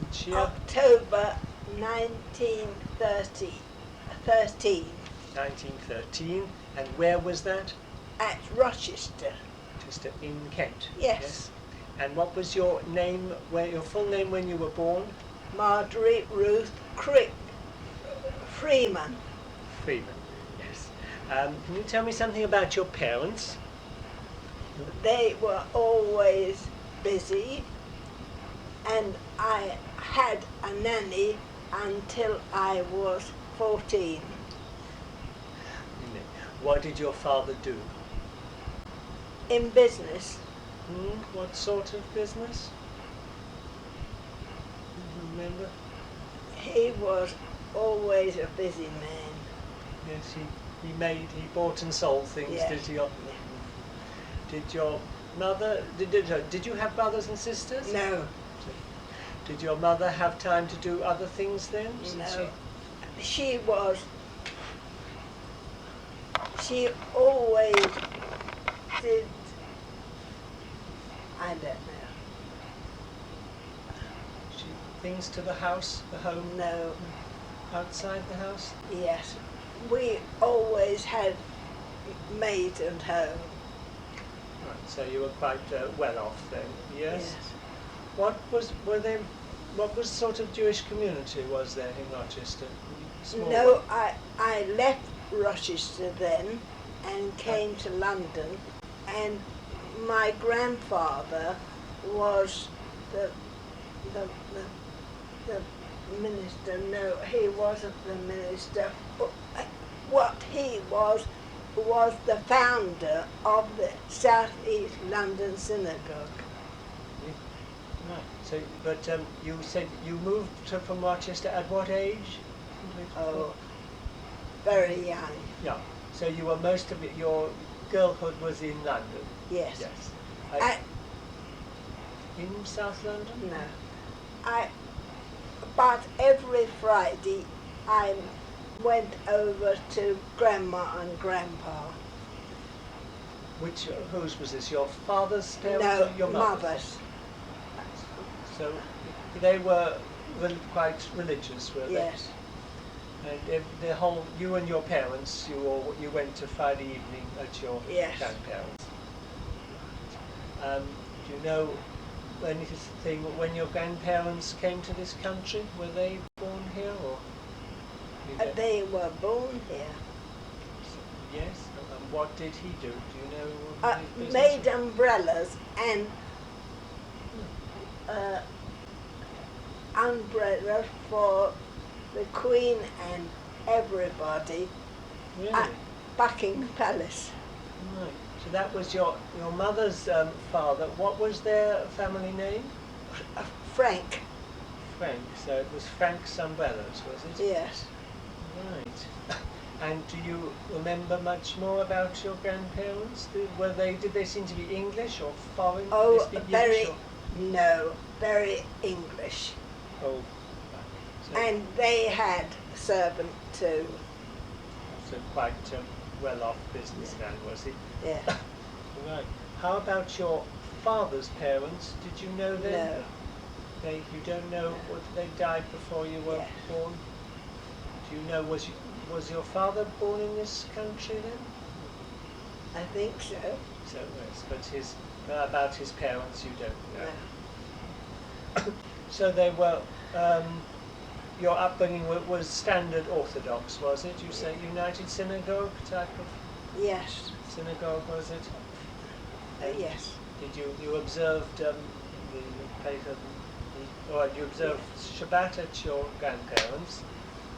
Which year? October 1913. 1913. And where was that? At Rochester. Just in Kent. Yes. And what was your name, your full name when you were born? Margerie Ruth Crick. Freeman. Freeman, yes. Can you tell me something about your parents? They were always busy, and I had a nanny until I was 14. What did your father do? In business. What sort of business? Do you remember? He was always a busy man. Yes, he bought and sold things, Yes. did he? Did your mother, did you have brothers and sisters? No. Did your mother have time to do other things then? No. She always did, I don't know. Things to the house, the home? No. Outside the house? Yes. We always had maid at home. Right, so you were quite well off then, yes? Yes. What sort of Jewish community was there in Rochester? Small No, one? I left Rochester then and came to London, and my grandfather was the minister. No, he wasn't the minister. What he was the founder of the South East London Synagogue. Right. So, but you said you moved from Rochester at what age? Oh, very young. Yeah. So you were most of your girlhood was in London. Yes. Yes. In South London? No. But every Friday I went over to Grandma and Grandpa. Whose was this? Your father's parents No, or your mother's. So they were quite religious, were they? Yes. And you and your parents, you went to Friday evening at your Yes. grandparents. Do you know anything when your grandparents came to this country? Were they born here or? They were born here. Yes. And what did he do? Do you know? What his business Made was? umbrellas and umbrellas for the Queen and everybody Really? at Buckingham Palace. Right. So that was your mother's father. What was their family name? Frank. Frank. So it was Frank's Umbrellas, was it? Yes. Right. And do you remember much more about your grandparents? Did they seem to be English or foreign? Oh, Did they speak very, Yiddish no, very English. or? Oh. So, And they had a servant too. so quite well-off businessman, was he? Yeah. Right. How about your father's parents? Did you know them? No. You don't know what they died before you were Yes. born? Do you know was your father born in this country then? I think so. So yes, but about his parents you don't know. No. So they were. Your upbringing was standard Orthodox, was it? You say United Synagogue type of Yes. synagogue, was it? Yes. Did you observed you observed Shabbat at your grandparents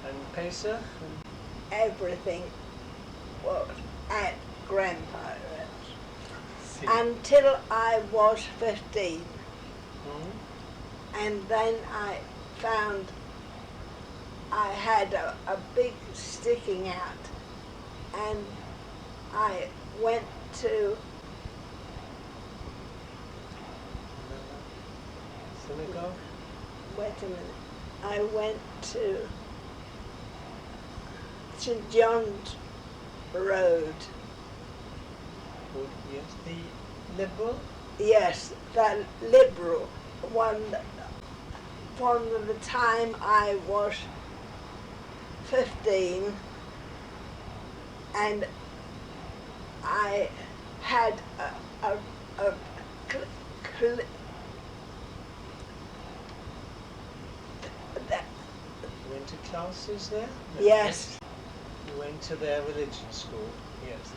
and Pesach? Everything was at grandparents See. until I was 15. Hmm? And then I found I had a big sticking out, and I went to Synagogue? wait a minute. I went to St. John's Road. Oh, yes, the liberal? Yes, the liberal one from the time I was 15, and I had a cl- cl- that, You went to classes there? yes. You went to their religion school, yes.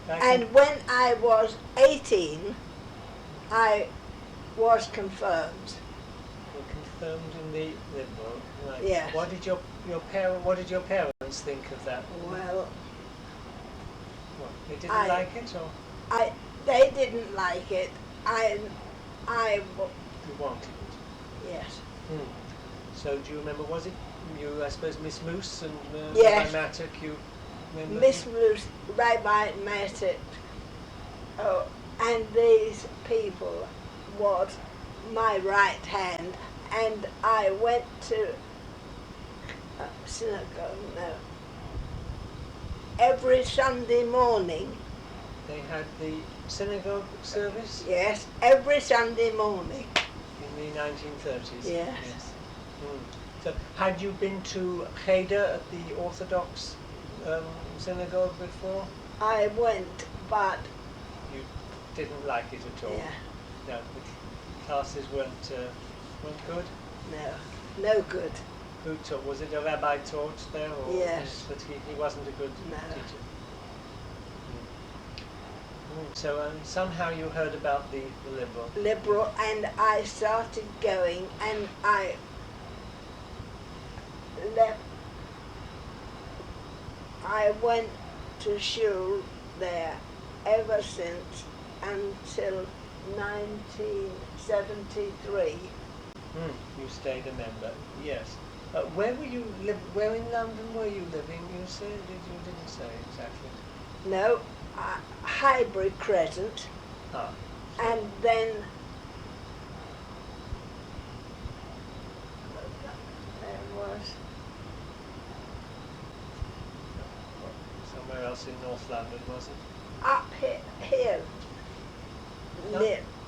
Back And when I was 18, I was confirmed. you were confirmed in the liberal, right? Yes. What did your parents think of that? Well, What, they didn't like it, or they didn't like it. you wanted it? Yes. Hmm. So do you remember? Was it you? I suppose Miss Moose and Yes. Rabbi Mattock. You remember? Miss Ruth, Rabbi Mattock, and these people was my right hand, and I went to synagogue every Sunday morning. They had the synagogue service Yes, every Sunday morning. in the 1930s. Yes. Hmm. So had you been to Cheder at the Orthodox synagogue before? I went, but You didn't like it at all. yeah, No, the classes weren't good. no good. Who taught? Was it a rabbi taught there? Or Yes. But he wasn't a good No. teacher. So somehow you heard about the liberal. Liberal, and I started going, and I left. I went to shul there ever since until 1973. You stayed a member. Yes. Where were you Where in London were you living? You said you didn't say exactly. No, Highbury Crescent, Ah. and then there was Somewhere else in North London, was it? up here. No.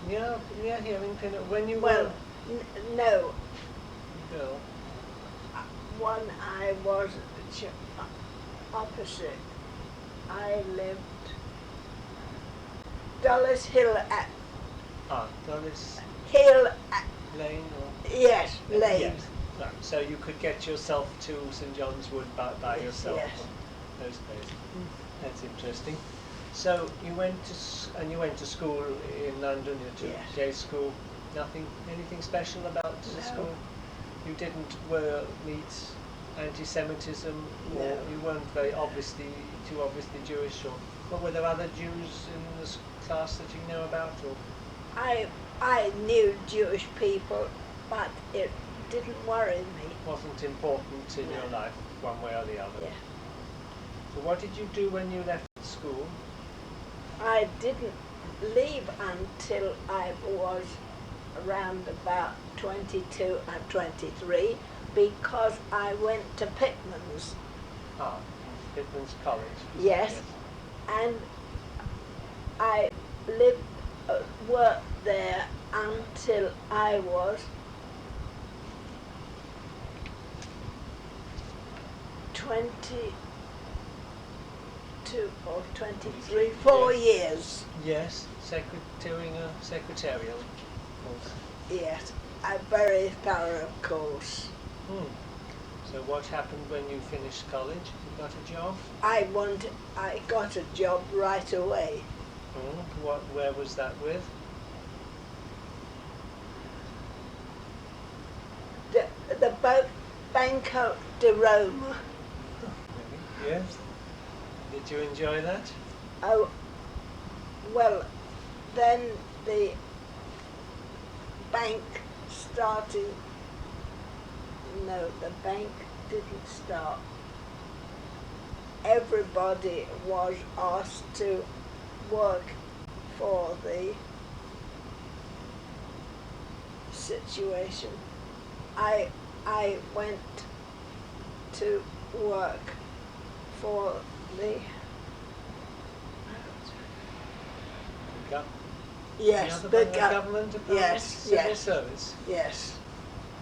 Near, Near here in Pinner. When you well, were no, girl. one I was opposite. I lived Dulles Hill at Dulles Lane or yes, Lane. Yes. Right. So you could get yourself to St John's Wood by yourself. Yes. Those days. That's interesting. So you went to school in London. You went to Yes. day school. Anything special about the No. school? You didn't meet anti-Semitism, or No. you weren't too obviously Jewish, or were there other Jews in this class that you know about, or? I knew Jewish people, but it didn't worry me. Wasn't important in No. your life, one way or the other. Yeah. So what did you do when you left school? I didn't leave until I was around about 22 and 23 because I went to Pitman's. Pitman's College. Yes. And I lived, worked there until I was 22 or 23, 4 Yes. years. Yes, doing a secretarial course. Yes, a very thorough course. So what happened when you finished college? You got a job? I got a job right away. Where was that with? The Banco de Roma. Yes. Did you enjoy that? Oh, well, then the bank started. No, the bank didn't start. Everybody was asked to work for the situation. I went to work for the yes, the government department, yes, civil yes. service. Yes.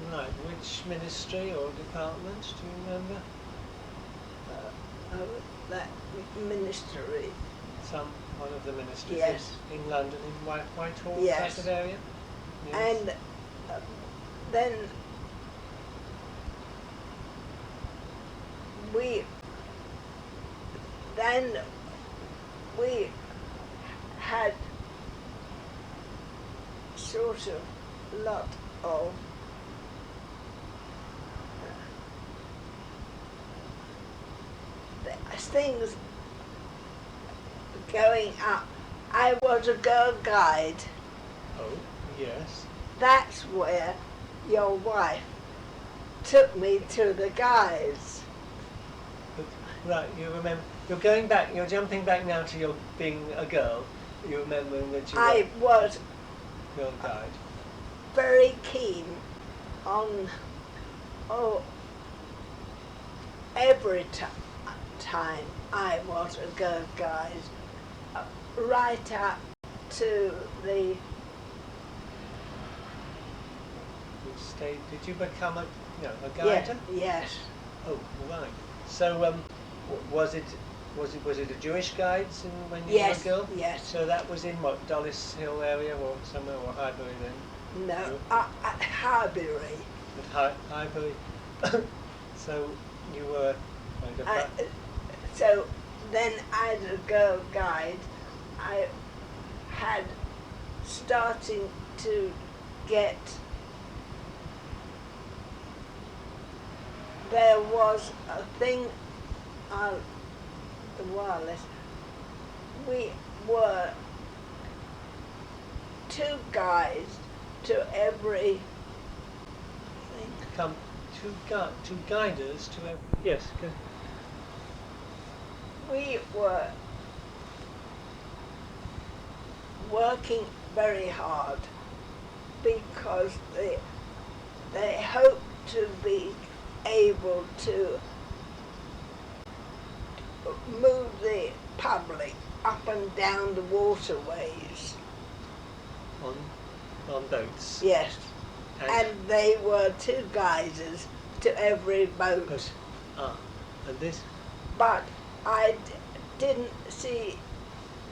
Right. Which ministry or department do you remember? Of that ministry. One of the ministries Yes. in London, in Whitehall, Yes. that area. Yes. And then we had sort of lot of things going up. I was a girl guide. Oh, yes. That's where your wife took me to the guides. But, right, you remember. You're going back. You're jumping back now to your being a girl. You remembering that you I was were girl guide. very keen on every time I was a girl guide, right up to the. You stayed. Did you become a guider? Yes. Oh, right. So, was it a Jewish guide when you Yes. were a girl? Yes. So that was in what, Dulles Hill area or somewhere, or Highbury then? No, at Highbury. At Highbury. So you were kind of. So then, as a girl guide, I had starting to get. There was a thing on the wireless. We were two guides to every thing. Come two guiders to every. Yes. Go. We were working very hard because they hoped to be able to move the public up and down the waterways. On boats. Yes. And they were two guides to every boat. And this. But I didn't see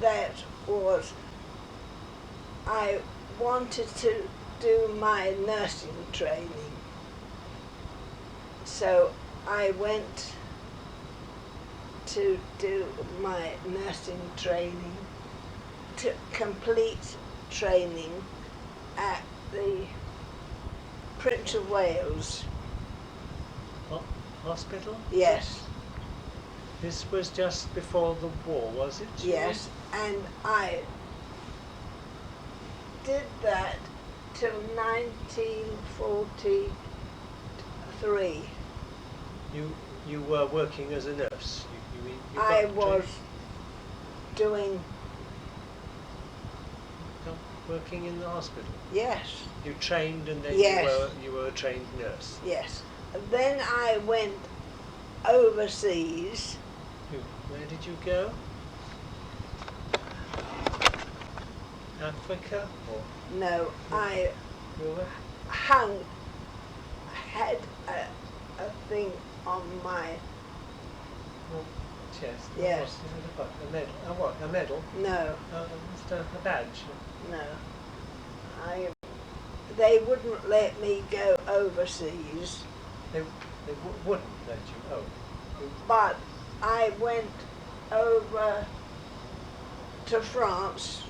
that was. I wanted to do my nursing training. So I went to do my nursing training, to complete training at the Prince of Wales. Hospital? Yes. This was just before the war, was it? Yes, and I did that till 1943. You were working as a nurse. You I got was doing. Working in the hospital. Yes. You trained and then Yes. you were a trained nurse. Yes. Then I went overseas. Where did you go? Africa or No, I Europe? had a thing on my. Chest. Yes. What, a medal? What? A medal? No, Just a badge. no. They wouldn't let me go overseas, They wouldn't let you. Oh. but I went over to France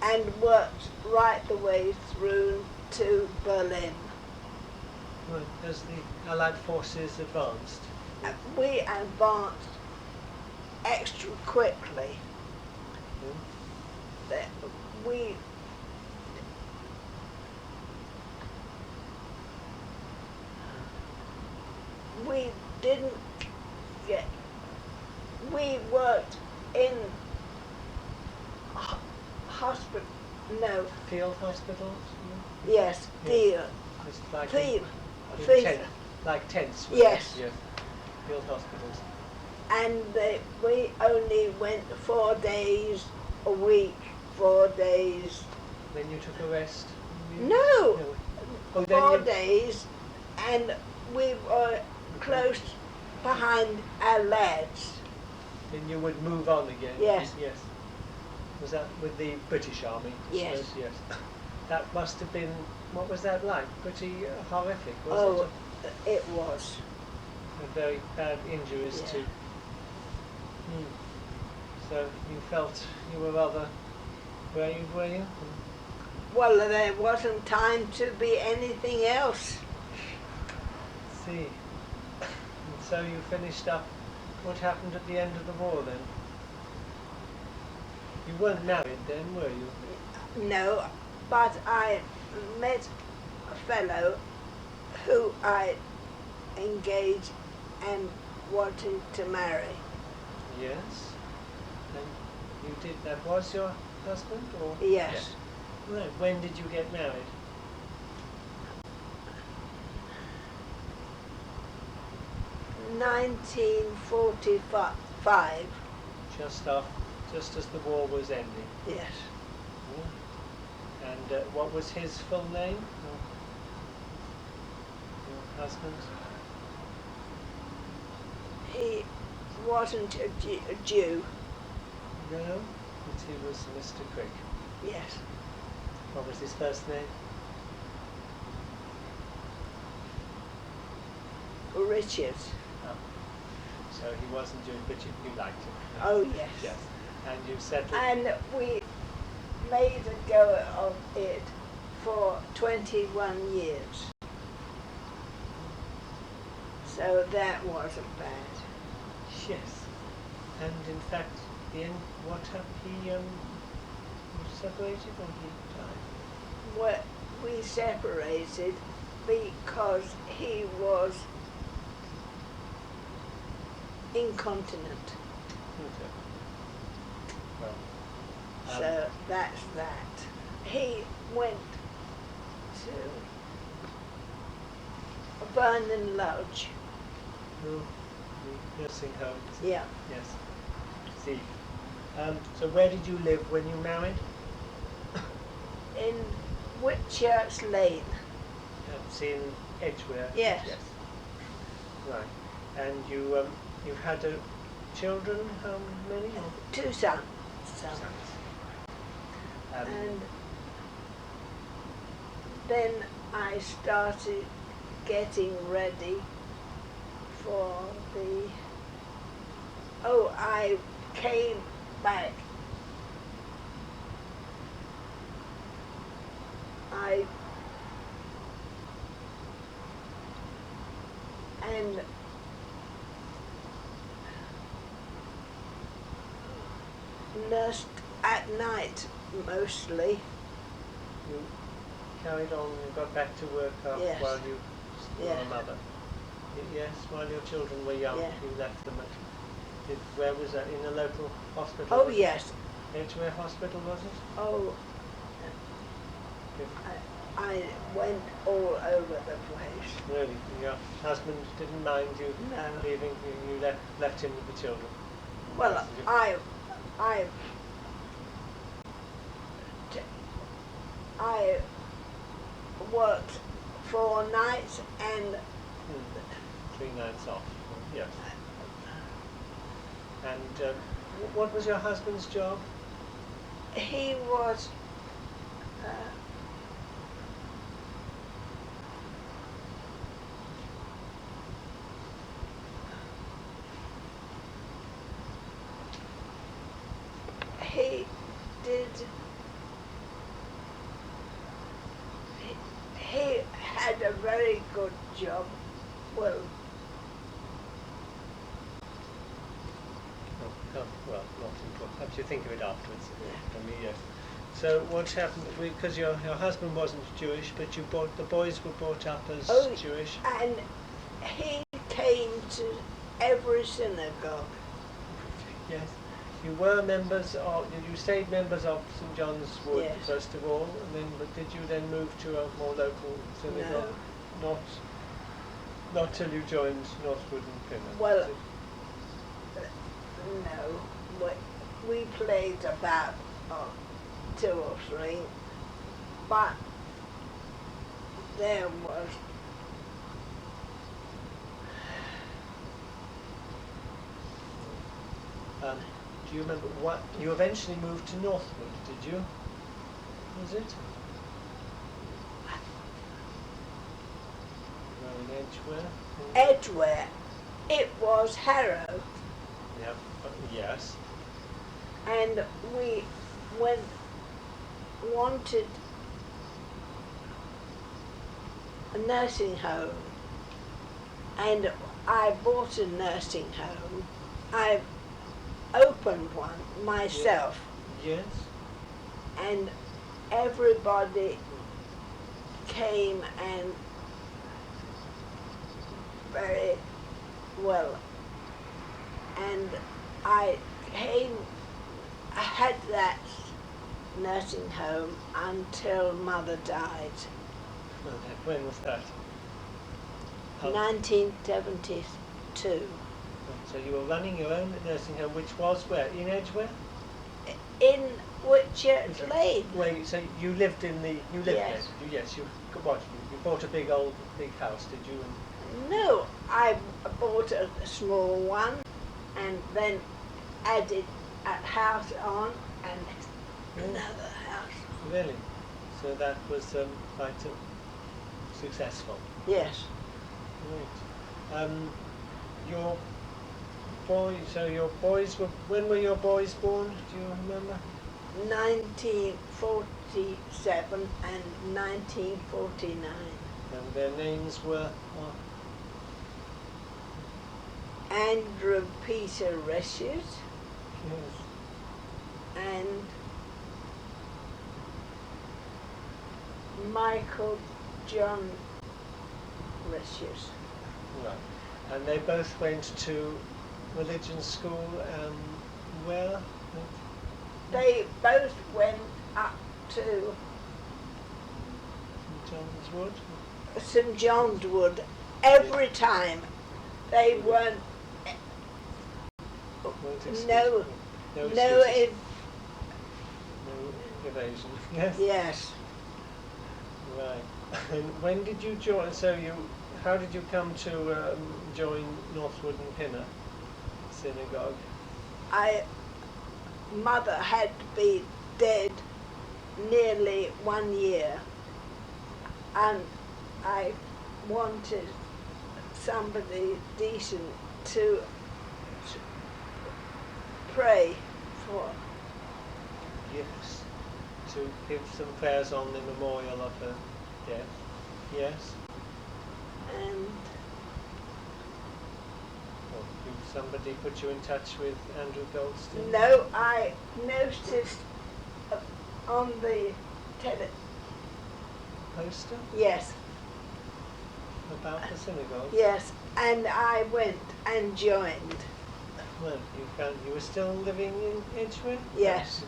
and worked right the way through to Berlin. Well, as the Allied forces advanced. We advanced extra quickly. That we didn't get. We worked in hospital. No. Field hospitals? Yes. Yeah. Deal. It's like Field. in Field. like tents. Yes. Yeah. Field hospitals. And we only went 4 days a week, 4 days. Then you took a rest? No, Oh, then 4 days, and we were close behind our lads. then you would move on again. Yes. Yes. Was that with the British Army? Yes. Yes. That must have been. What was that like? Pretty horrific, was Oh, it? it was. Very bad injuries Yeah. too. So you felt you were rather brave, were you? Well, there wasn't time to be anything else. See. And so you finished up. What happened at the end of the war then? You weren't married then, were you? No, but I met a fellow who I engaged and wanted to marry. Yes. And you did. That was your husband, or? Yes. Right. When did you get married? In 1945. Just as the war was ending. Yes. And what was his full name? Your husband's? He wasn't a Jew. No, but he was Mr. Crick. Yes. What was his first name? Richard. Oh. So he wasn't Jewish, but you liked him. Oh, yes. Yes. And you settled. And we made a go of it for 21 years. So that wasn't bad. Yes. And in fact, the end, what happened? He separated or he died? Well, we separated because he was incontinent. Okay. Well, So that's that. He went to Vernon Lodge. no, the nursing home. Yeah. Yes. See. So where did you live when you married? In Whitchurch Lane. That's in Edgware. Yes. Right. And you've had children. How many? Or? 2 sons. And then I started getting ready for I came back. And nursed at night mostly. You carried on. You got back to work Yes. while you were Yeah. a mother. Yes, while your children were young, Yeah. you left them at. Where was that? In a local hospital? Oh, yes. Edgware Hospital, was it? Oh, I went all over the place. Really? Your husband didn't mind you No. leaving? You left him with the children? Well, I worked 4 nights and 3 nights off. Yes. And what was your husband's job? he was he did he had a very good job. Well, Well, not important. Perhaps you think of it afterwards. I mean, yes. So what happened? Because your husband wasn't Jewish, but the boys were brought up as Jewish. And he came to every synagogue. Yes. You were members of. You stayed members of St John's Wood Yes. first of all, and then. But did you then move to a more local synagogue? No. Not till you joined Northwood and Plymouth. Well, no, we played about 2 or 3, but there was do you remember what you eventually moved to Northwood? Did you? Was it? No, in Edgware. Edgware. It was Harrow, Yeah. Yes. and we wanted a nursing home, and I bought a nursing home. I opened one myself, Yes. and everybody came and very well, and I had that nursing home until Mother died, Okay. When was that? How- 1972. So you were running your own nursing home, which was where? In Edgware? In Whitchurch Okay. Lane. Wait, so you lived in the, you lived Yes. there? Yes, you, what, you bought a big house, did you? No, I bought a small one and then added a house on and another house. Really? So that was quite successful. Yes, Right. Your boys were, when were your boys born? Do you remember? 1947 and 1949. And their names were? Andrew Peter Reshes Yes. and Michael John Reshes. Right. And they both went to religion school, where? They both went up to St John's Wood? St John's Wood every time. They weren't Weren't excused? no No no excuses. No evasion. Yes. yes. Right. And when did you join? So how did you come to join Northwood and Pinner Synagogue? Mother had to be dead nearly 1 year, and I wanted somebody decent to pray for. Yes. To give some prayers on the memorial of her death. Yes. And Or somebody put you in touch with Andrew Goldstein? no, I noticed on the Poster yes, about the synagogue? yes, and I went and joined. Well, you found you were still living in Edgware? Yes.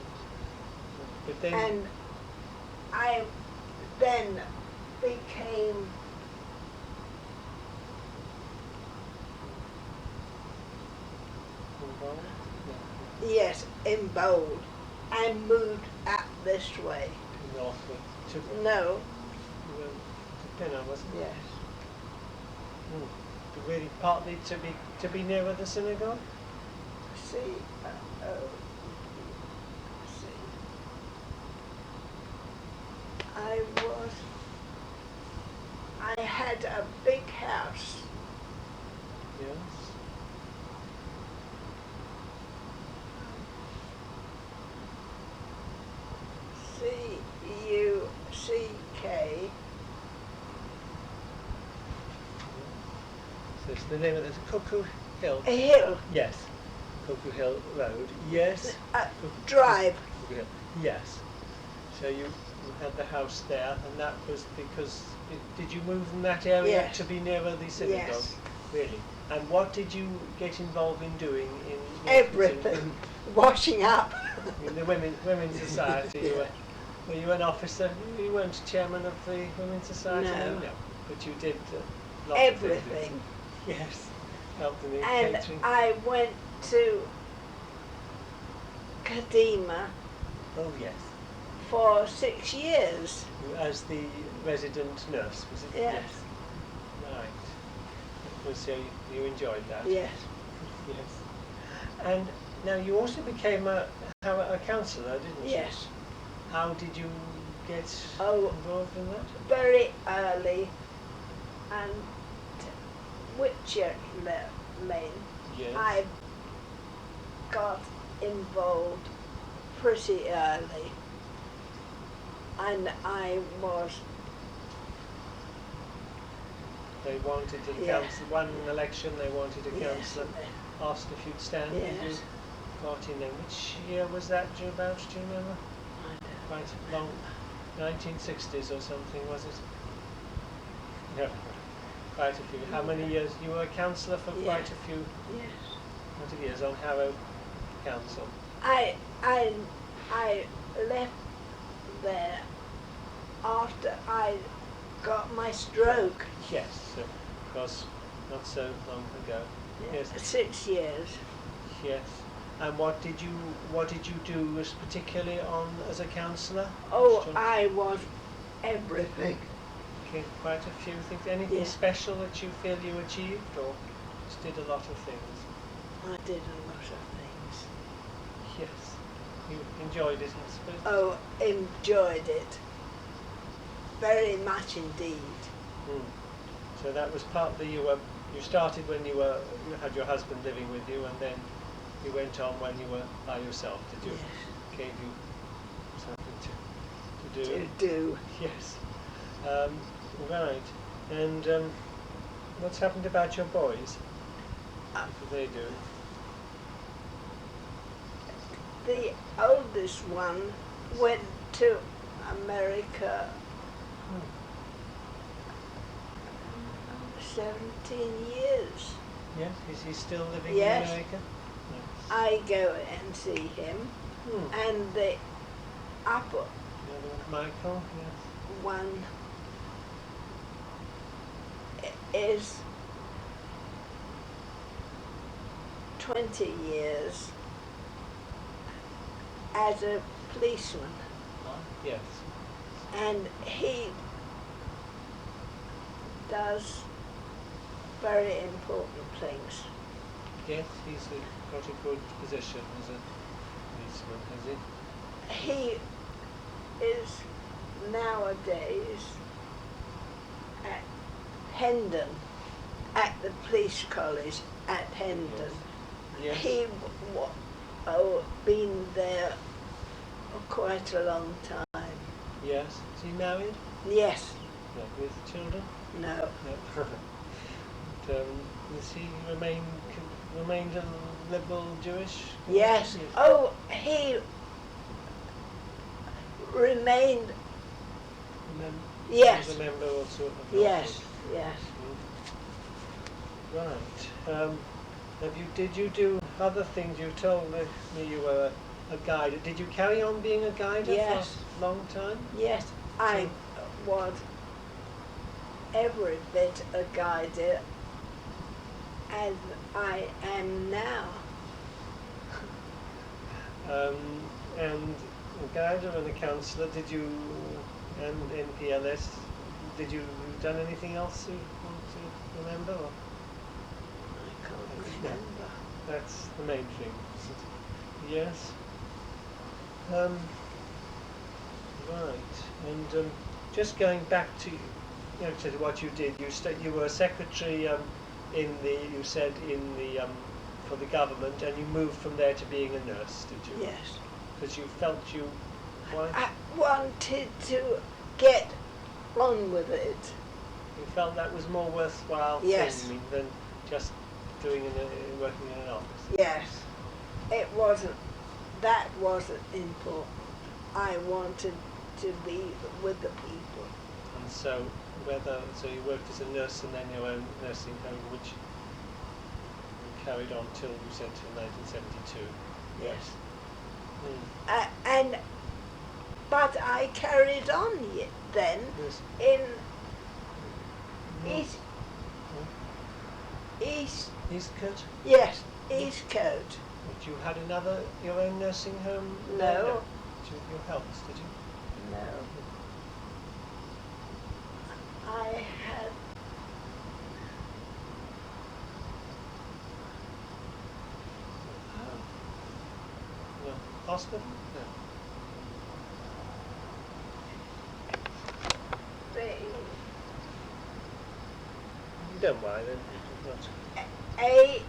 But then And I then became involved? yes in bold and moved up this way. In Northwood. No, You went to Pinner, wasn't it? yes, Really partly to be nearer the synagogue? see, see, I had a big house. Yes. C-U-C-K. So it's the name of the Cuckoo Hill. A hill, Yes. Cuckoo Hill Road. Yes. a drive. Cuckoo Hill. Yes. So you had the house there, and that was because did you move from that area Yes. to be nearer the synagogue? Yes. Really. And what did you get involved in doing in Everything. Washing up. In the women's society? Yeah. Were you an officer? You weren't chairman of the women's society? No. But you did lots of things. Everything. Yes. Helped in the And catering. I went to Kadima Oh yes. for 6 years. As the resident nurse, was it? Yes. Right. So you enjoyed that? Yes. Yes. And now you also became a counsellor, didn't you? Yes. How did you get involved in that? Very early, and Whitchurch Lane. Yes. I got involved pretty early, and I was. They wanted a council, one election they wanted a councillor, asked if you'd stand, Yes. and you got in there. Which year was that about, do you remember? I don't Quite long, 1960s or something, was it? No, quite a few. How many years? You were a councillor for quite a few years on Harrow Council. I left there after I got my stroke. Yes, of course, not so long ago. Yes. 6 years. Yes. And what did you do particularly as a counsellor? Oh, I was everything. Okay, quite a few things. Anything special that you feel you achieved, or just did a lot of things? I did a lot of things. Yes. You enjoyed it, I suppose? Oh, enjoyed it. Very much indeed. So that was partly you started when you had your husband living with you, and then you went on when you were by yourself. Did you? Yes. Gave you something to do. To do. Yes. Right. And what's happened about your boys? What do they do? The oldest one went to America 17 years. Yes. Is he still living Yes. in America? Yes. I go and see him, and the upper The other one, Michael. Yes. one is 20 years as a policeman, Yes. and he does very important things. Yes. He's got a good position as a policeman, has he? He is nowadays at Hendon, at the police college at Hendon. Yes. He been there quite a long time. Yes. Is he married? Yes. No. With children? No. No. But, has he remained a liberal Jewish? Yes. Oh, he remained. Yes. He was a member also of the Yes. Yes. Right. Did you do other things? You told me you were a guide. Did you carry on being a guide Yes. for a long time? Yes. I was every bit a guide as I am now. And a guide and a counsellor, and NPLS, did you done anything else you want to remember? Or? I can't remember. That's the main thing. Yes. Right. And just going back to to what you did, you were a secretary for the government, and you moved from there to being a nurse, did you? Yes. Because you felt I wanted to get on with it. You felt that was more worthwhile Yes. thing than just working in an office. Yes. That wasn't important. I wanted to be with the people. And so you worked as a nurse and then your own nursing home, which you carried on till you said till 1972. Yes. But I carried on then Yes. in Mm. East. Eastcote? Yes, Eastcote. But you had your own nursing home? No. Your helps, did you? No. I had No. Hospital? No. the Don't worry then. Not. A.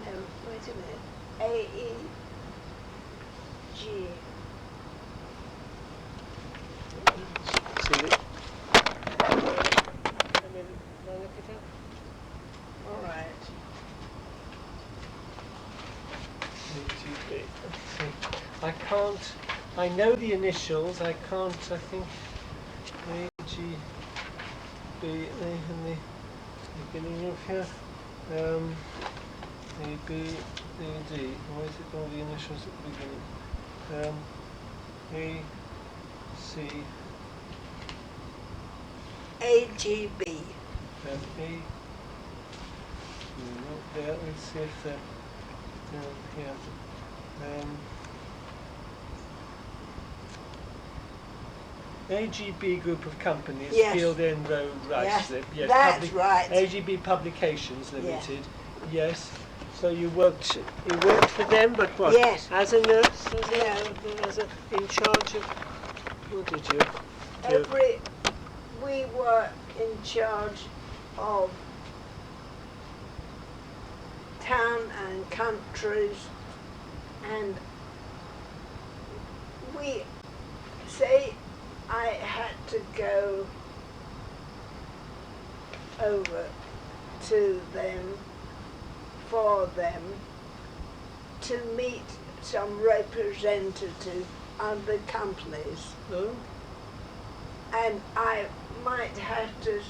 No, wait a minute. AEG. See it? Can I look it up? All right. AGB. I can't. I know the initials. I can't. I think AGB in the beginning of here. ABAD. Why is it all the initials at the beginning? AC. AGB. A. Not there. Let's see if they're down here. AGB Group of Companies, Yes. Field End Road, Yes, Ruislip. that's right. AGB Publications Limited. Yes. So you worked for them, but what? Yes. As a nurse, in charge of. What did you do? We were in charge of town and countries, and we say I had to go over to them for them to meet some representative of the companies, Oh, and I might have to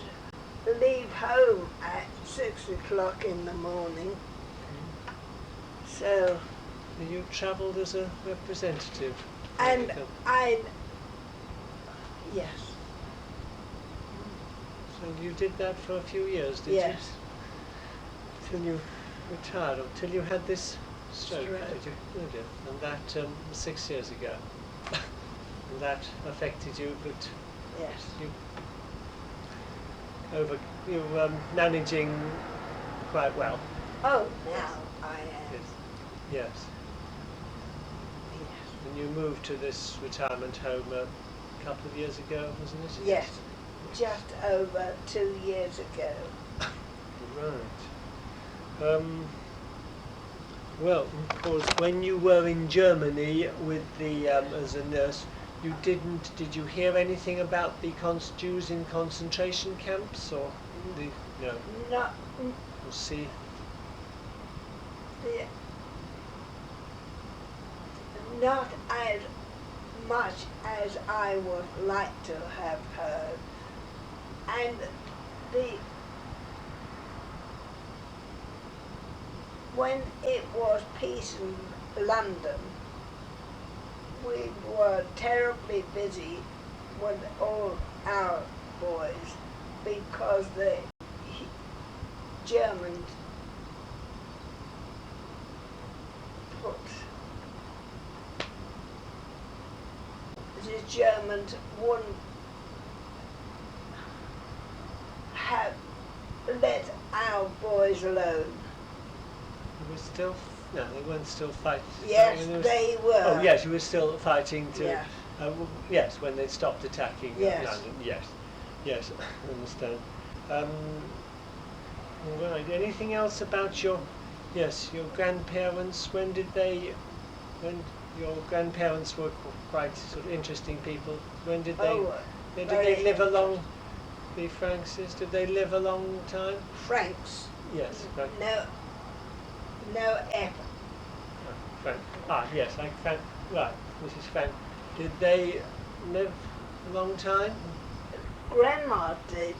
leave home at 6 o'clock in the morning. So, you travelled as a representative. and yes, So you did that for a few years, did yes, you? Till you retired, or till you had this stroke, Stroke. did you? Oh dear. And that 6 years ago. And that affected you, but yes. you managing quite well. Oh, now I am. Yes. Yes. Yes. And you moved to this retirement home a couple of years ago, wasn't it? Yes, just over 2 years ago. Right. Well, of course, when you were in Germany with the as a nurse, did you hear anything about the Jews in concentration camps, or no? Not, We'll see. the, not as much as I would like to have heard. And when it was peace in London, we were terribly busy with all our boys because the Germans wouldn't have let our boys alone. You were still no, they weren't still fighting. Yes, they were. Oh yes, you were still fighting to. Yeah. Yes, when they stopped attacking Yes. London. Yes, yes, I understand. Right. Anything else about your grandparents? When your grandparents were quite sort of interesting people. When did they? Did they live a long? The Frankses, did they live a long time? Franks. Yes. Right. No F. Frank. Yes, Frank. Right, Mrs. Frank. Did they live a long time? Grandma did.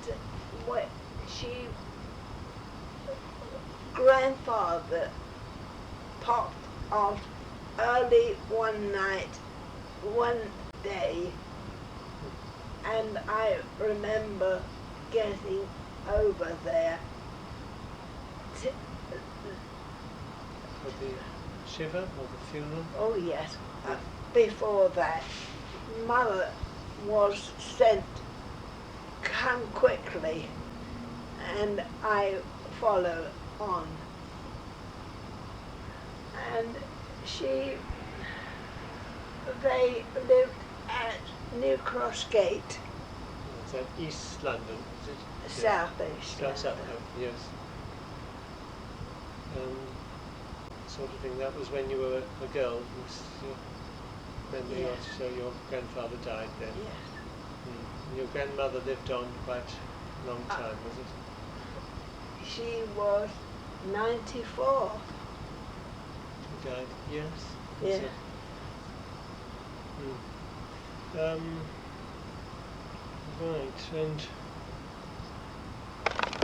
Grandfather popped off early one day, and I remember getting over there For the shiva or the funeral? oh yes, before that, Mother was sent come quickly, and I followed on. And they lived at New Cross Gate, Is that East London? Is it? South East. South, yes. Sort of thing. That was when you were a girl. When your grandfather died then. Yes. Mm. Your grandmother lived on quite a long time, was it? She was 94. She died. Yes. Yeah. Right.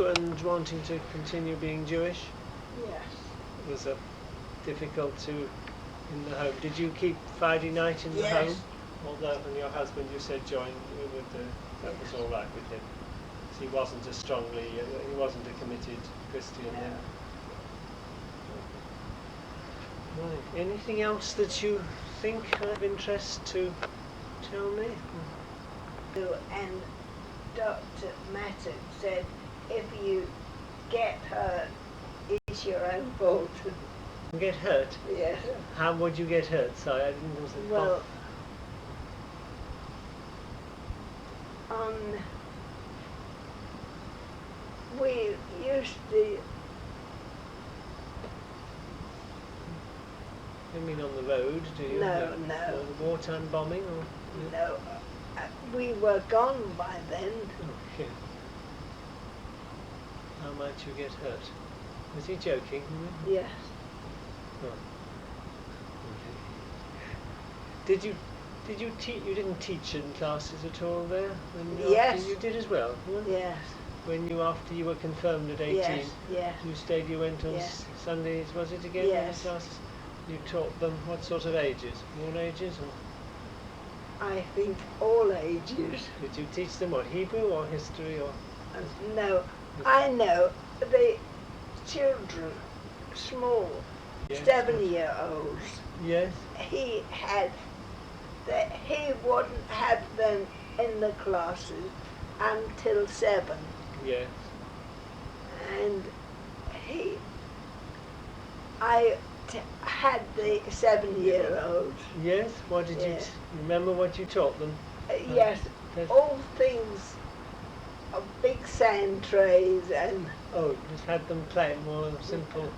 And wanting to continue being Jewish, Yes. was it difficult in the home? Did you keep Friday night in the Yes. home? Although, and your husband, you said, joined with that was all right with him. So he wasn't he wasn't a committed Christian then. Right. Anything else that you think of interest to tell me? And Dr. Mattock said, if you get hurt, it's your own fault. Get hurt? Yes. How would you get hurt? Sorry, I didn't understand. Well, we used to. You mean on the road, do you? No. Or the wartime bombing? Or? No, we were gone by then. Okay. How might you get hurt? Was he joking? Yes. Oh. Okay. Did you teach? You didn't teach in classes at all there? Yes. You did as well. Yes. When after you were confirmed at 18. Yes. You went on Sundays. Was it again? Yes. Classes? You taught them what sort of ages? All ages? Or? I think all ages. Did you teach them what, Hebrew or history or? No, I know the children, small, 7-year-olds. Yes. He wouldn't have them in the classes until 7. Yes. And I had the 7-year-olds. Yes. What did you remember? What you taught them? Yes, all things of big sand trays and. Oh, just had them play more simple.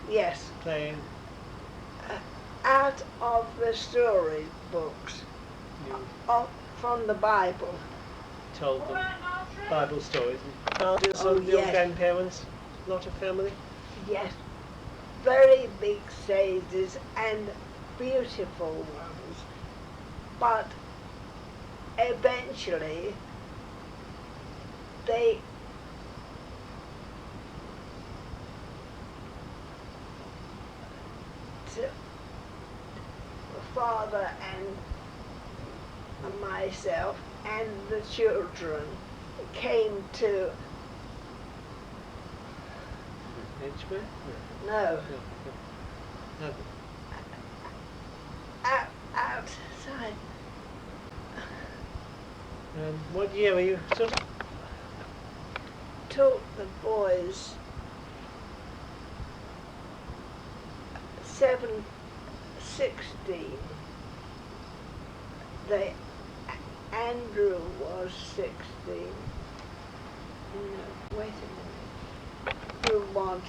Yes. Playing. Out of the story books. From the Bible. Told them Bible stories. And your grandparents, a lot of family. Yes. Very big sages and beautiful ones, but eventually the father and myself and the children came to Edgware? no. No. Outside. What year were you sort of? Taught the boys 7:16. Andrew was 16. No, wait a minute. Andrew was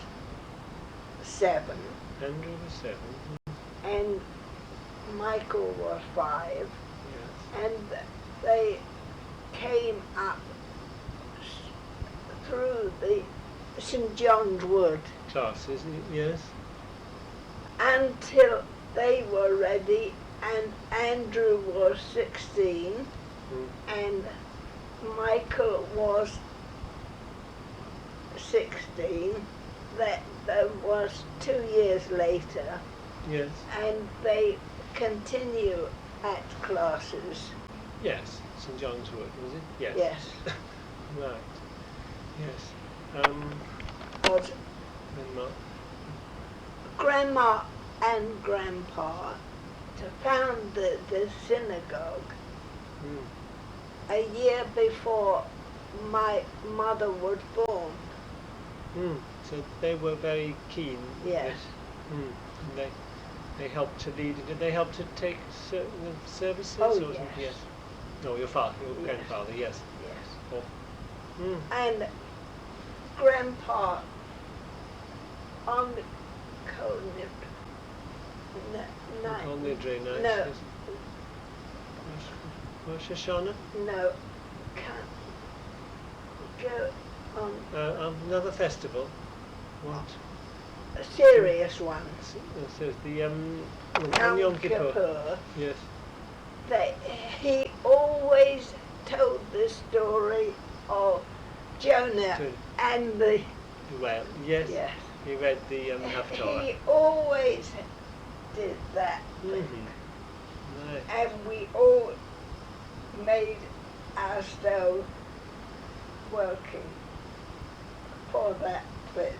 7. Andrew was 7. And Michael was 5. Yes. And they came up through the St. John's Wood Classes, yes. until they were ready, and Andrew was 16 and Michael was 16. That was 2 years later. Yes. And they continue at classes. Yes. St. John's Wood, was it? Yes. Yes. Right. Yes. Was Grandma and Grandpa founded the synagogue a year before my mother was born. So they were very keen. Yes. And they helped to lead. Did they help to take certain services? Oh, or yes. Yes. No, your father, your Yes. grandfather. Yes. Yes. Oh. And Grandpa on the Conid. On the drain. No. Yes. Rosh Hashanah? No, can't go on Another festival. What? a serious one. So the on Yom Yom Kippur. Kippur. Yes. He always told the story of Jonah So- and the Well, yes. yes. He read the Haftorah. He always did that, Right. and we all made ourselves working for that bit.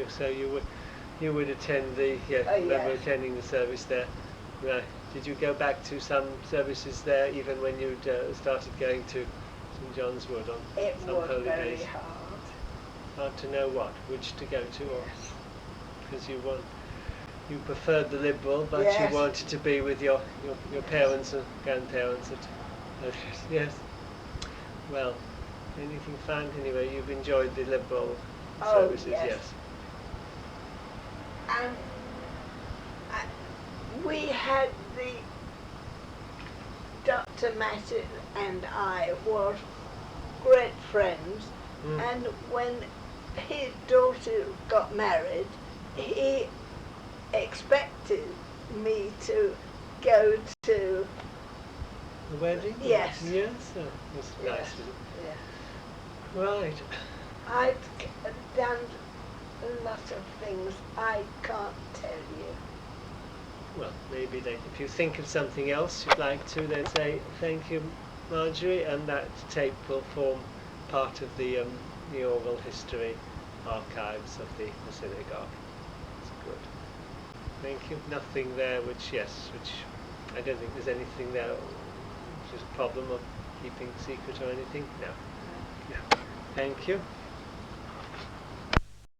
So you would attend the remember Yes. attending the service there. Right. Did you go back to some services there even when you'd started going to St John's Wood on It some was holy very days? hard. Hard to know which to go to, or Yes. because you preferred the liberal, but Yes. you wanted to be with your parents and grandparents yes. Well, anything fun anyway? You've enjoyed the liberal Oh, services, yes. And we had Dr. Mattis and I were great friends, and when his daughter got married, he expected me to go to The wedding? Yes. Yes. Oh, that's nice. Yes. Isn't it? Yeah. Right. I've done a lot of things I can't tell you. Well, maybe if you think of something else you'd like to, then say thank you, Margerie, and that tape will form part of the oral history archives of the synagogue. That's good. Thank you. Nothing there which I don't think there's anything there which is a problem of keeping secret or anything. No. Thank you.